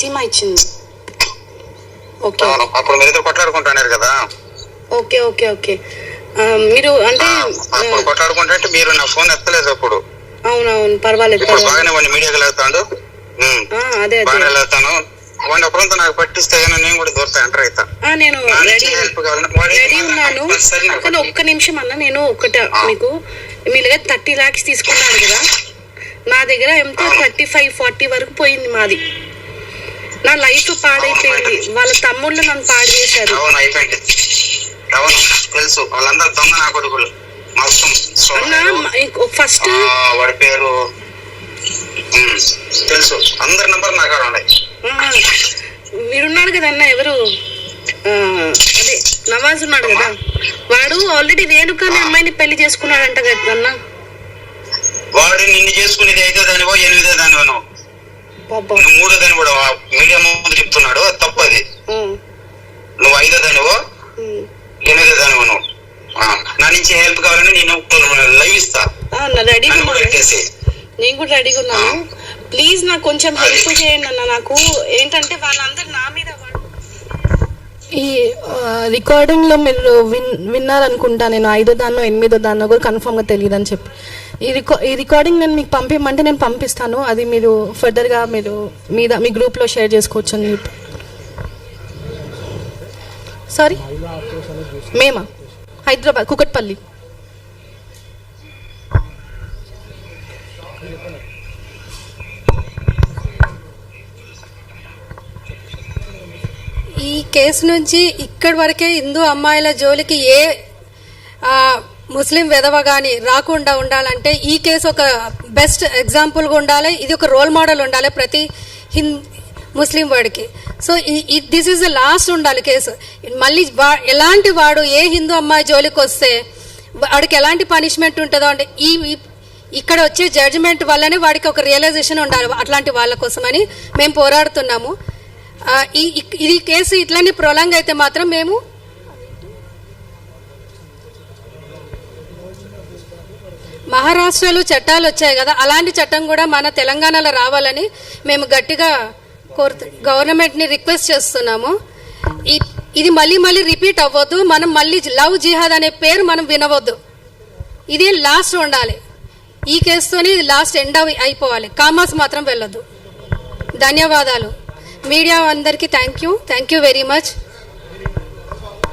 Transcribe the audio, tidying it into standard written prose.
సీమా ఇచ్చింది. ఓకే, అప్పుడు మీరిద్దరు కొట్లాడుకుంటున్నారు కదా. Okay okay okay. మీరు అంటే కొట్లాడుకుంటే మీరు నా ఫోన్ ఎత్తలేదు అప్పుడు. అవునవును, పర్వాలేదు. బాగానే వాడిని మీడియాకి వెళ్తాడు, అదే బాగానే వెళ్తాను. వాడిని ఒకరంతా నాకు పట్టిస్తే నేను కూడా దూరతా ఎంటర్ అవుతా. నేను రెడీ ఉన్నాను. కానీ ఒక్క నిమిషం అన్న, నేను ఒకట మీకు మీ దగ్గర 30 lakhs తీసుకున్నాడు కదా, నా దగ్గర ఎంత 35-40 వరకు పోయింది మాది. నా లైఫ్ పాడైపోయింది. వాళ్ళ తమ్ముళ్ళు నన్ను పాడు చేశారు. తెలుసు, వాళ్ళందరూ దొంగ నా కొడుకులు. ఫస్ట్ వాడి పేరు తెలుసు, అందరి నంబర్ నా కాడ ఉన్నాయి. మీరున్నారు కదా అన్న, ఎవరు అదే నవాజ్ ఉన్నాడు కదా, వాడు ఆల్రెడీ రేణుకాని అమ్మాయిని పెళ్లి చేసుకున్నాడంట కదా అన్న. వాడు నిన్ను చేసుకునేది 5వ దానివో 8వ దానివో, 3వ దాని కూడా మీడియా ముందు చెప్తున్నాడు. తప్పు అది. నువ్వు 5వ దానివో 8వ దానివో. నువ్వు నా నుంచి హెల్ప్ కావాలని నేను లైవ్ ఇస్తా. నేను కూడా రెడీగా ఉన్నాను. ప్లీజ్ నాకు కొంచెం హెల్ప్ చేయండి అన్న. నాకు ఏంటంటే వాళ్ళందరూ నా మీద ఈ రికార్డింగ్ లో మీరు విన్నారనుకుంటా. నేను 5వ దాన్నో 8వ దాన్నో కూడా కన్ఫర్మ్ గా తెలియదు అని చెప్పి ఈ రికార్డింగ్ నేను మీకు పంపించమంటే నేను పంపిస్తాను. అది మీరు ఫర్దర్ గా మీరు మీ గ్రూప్ లో షేర్ చేసుకోవచ్చు అని చెప్పి. సారీ, మేమా హైదరాబాద్ కుకట్పల్లి. ఈ కేసు నుంచి ఇక్కడి వరకే హిందూ అమ్మాయిల జోలికి ఏ ముస్లిం విధవ కానీ రాకుండా ఉండాలంటే ఈ కేసు ఒక బెస్ట్ ఎగ్జాంపుల్గా ఉండాలి. ఇది ఒక రోల్ మోడల్ ఉండాలి ప్రతి ముస్లిం వాడికి. So this is the last ఉండాలి కేసు. మళ్ళీ ఎలాంటి వాడు ఏ హిందూ అమ్మాయి జోలికి వస్తే వాడికి ఎలాంటి పనిష్మెంట్ ఉంటుందో అంటే ఇక్కడ వచ్చే జడ్జిమెంట్ వల్లనే వాడికి ఒక రియలైజేషన్ ఉండాలి అట్లాంటి వాళ్ళ కోసమని మేము పోరాడుతున్నాము. ఈ కేసు ఇట్లానే ప్రొలాంగ్ అయితే మాత్రం మేము మహారాష్ట్రలో చట్టాలు వచ్చాయి కదా, అలాంటి చట్టం కూడా మన తెలంగాణలో రావాలని మేము గట్టిగా గవర్నమెంట్ని రిక్వెస్ట్ చేస్తున్నాము. ఇది మళ్ళీ రిపీట్ అవ్వద్దు. మనం మళ్ళీ లవ్ జిహాద్ అనే పేరు మనం వినవద్దు. ఇది లాస్ట్ ఉండాలి. ఈ కేసుతోని లాస్ట్ ఎండ్ అయిపోవాలి. కామాస్ మాత్రం వెళ్ళొద్దు. ధన్యవాదాలు మీడియా అందరికీ. Thank you very much.